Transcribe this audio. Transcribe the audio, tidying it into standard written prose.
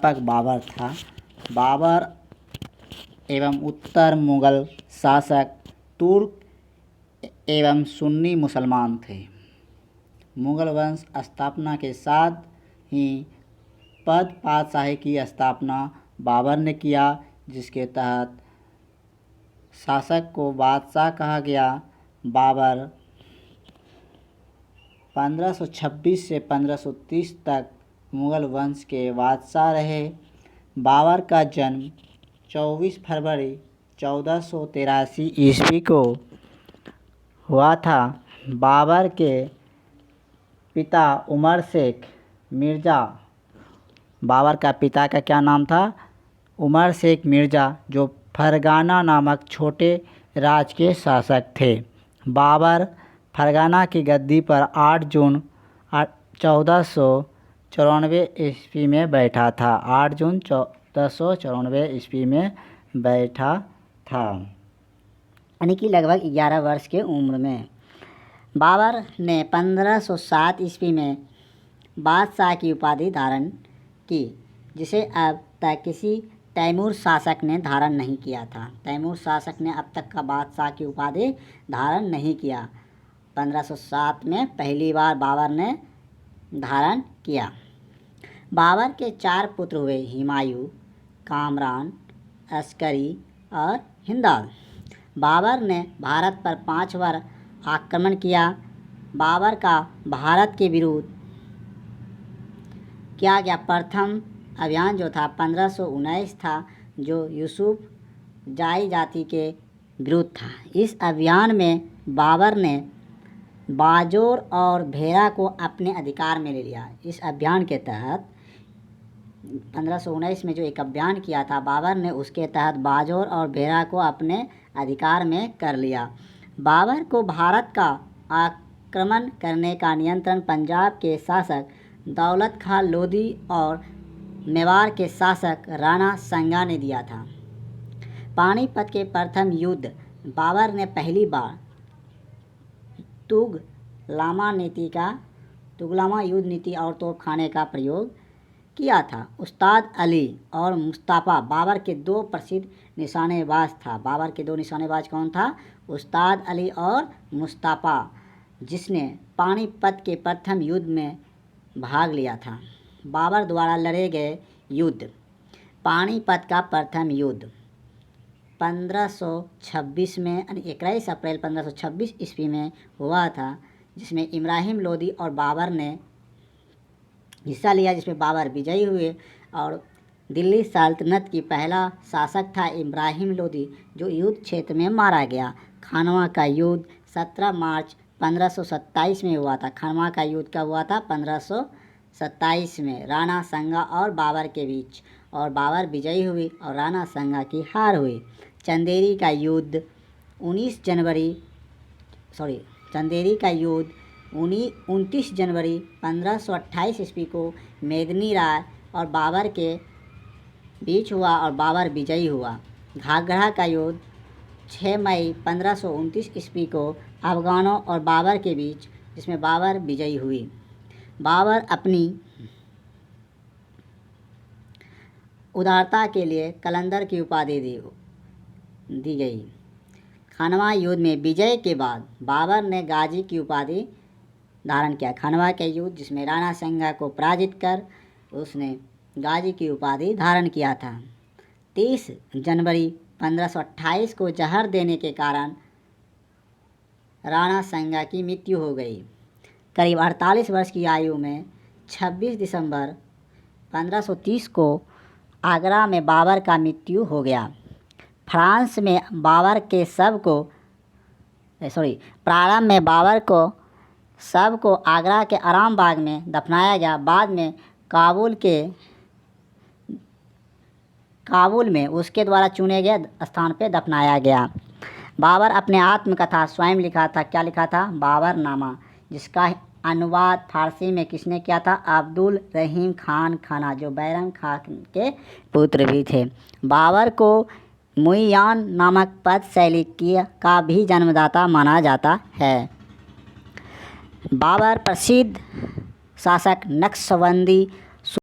संस्थापक बाबर था। बाबर एवं उत्तर मुगल शासक तुर्क एवं सुन्नी मुसलमान थे। मुगल वंश स्थापना के साथ ही पद पातशाही की स्थापना बाबर ने किया, जिसके तहत शासक को बादशाह कहा गया। बाबर 1526 से 1530 तक मुगल वंश के बादशाह रहे। बाबर का जन्म 24 फरवरी 1483 ईस्वी को हुआ था। बाबर के पिता उमर शेख मिर्ज़ा, बाबर का पिता का क्या नाम था? उमर शेख मिर्ज़ा, जो फरगाना नामक छोटे राज्य के शासक थे। बाबर फरगाना की गद्दी पर 8 जून 1494 ईस्वी में बैठा था। 8 जून 1494 ईस्वी में बैठा था, यानी कि लगभग 11 वर्ष के उम्र में। बाबर ने 1507 ईस्वी में बादशाह की उपाधि धारण की, जिसे अब तक किसी तैमूर शासक ने धारण नहीं किया था। तैमूर शासक ने अब तक का बादशाह की उपाधि धारण नहीं किया। 1507 में पहली बार बाबर ने धारण किया। बाबर के 4 पुत्र हुए, हुमायूं, कामरान, अस्करी और हिंदल। बाबर ने भारत पर 5 बार आक्रमण किया। बाबर का भारत के विरुद्ध किया गया प्रथम अभियान जो था 1519 था, जो यूसुफ जाई जाति के विरुद्ध था। इस अभियान में बाबर ने बाजोर और भेरा को अपने अधिकार में ले लिया। इस अभियान के तहत 1519 में जो एक अभियान किया था बाबर ने, उसके तहत बाजोर और भेरा को अपने अधिकार में कर लिया। बाबर को भारत का आक्रमण करने का नियंत्रण पंजाब के शासक दौलत खां लोधी और मेवाड़ के शासक राणा संगा ने दिया था। पानीपत के प्रथम युद्ध बाबर ने पहली बार तुगलमा युद्ध नीति और तोपखाने का प्रयोग किया था। उस्ताद अली और मुस्तफ़ा बाबर के 2 प्रसिद्ध निशानेबाज था। बाबर के 2 निशानेबाज कौन था? उस्ताद अली और मुस्तफ़ा, जिसने पानीपत के प्रथम युद्ध में भाग लिया था। बाबर द्वारा लड़े गए युद्ध। पानीपत का प्रथम युद्ध 1526 में, यानी 21 अप्रैल 1526 ईस्वी में हुआ था, जिसमें इब्राहिम लोदी और बाबर ने हिस्सा लिया, जिसमें बाबर विजयी हुए। और दिल्ली सल्तनत की पहला शासक था इब्राहिम लोदी, जो युद्ध क्षेत्र में मारा गया। खानवा का युद्ध 17 मार्च 1527 में हुआ था। खानवा का युद्ध कब हुआ था? 1527 में, राणा संगा और बाबर के बीच, और बाबर विजयी हुई और राणा संगा की हार हुई। चंदेरी का युद्ध 29 जनवरी 1528 ईस्वी को मेदिनी राय और बाबर के बीच हुआ और बाबर विजयी हुआ। घाघरा का युद्ध 6 मई 1529 ईस्वी को अफगानों और बाबर के बीच, जिसमें बाबर विजयी हुई। बाबर अपनी उदारता के लिए कलंदर की उपाधि दी गई। खानवा युद्ध में विजय के बाद बाबर ने गाजी की उपाधि धारण किया। खानवा के युद्ध, जिसमें राणा संगा को पराजित कर उसने गाजी की उपाधि धारण किया था। 30 जनवरी 1528 को जहर देने के कारण राणा संगा की मृत्यु हो गई। करीब 48 वर्ष की आयु में 26 दिसंबर 1530 को आगरा में बाबर का मृत्यु हो गया। प्रारंभ में बाबर को आगरा के आराम बाग में दफनाया गया। बाद में काबुल में उसके द्वारा चुने गए स्थान पर दफनाया गया। बाबर अपने आत्मकथा स्वयं लिखा था। क्या लिखा था? बाबरनामा, जिसका अनुवाद फारसी में किसने किया था? अब्दुल रहीम खान खाना, जो बैरम खान के पुत्र भी थे। बाबर को मुइयान नामक पद शैली का भी जन्मदाता माना जाता है। बाबर प्रसिद्ध शासक नक्शबंदी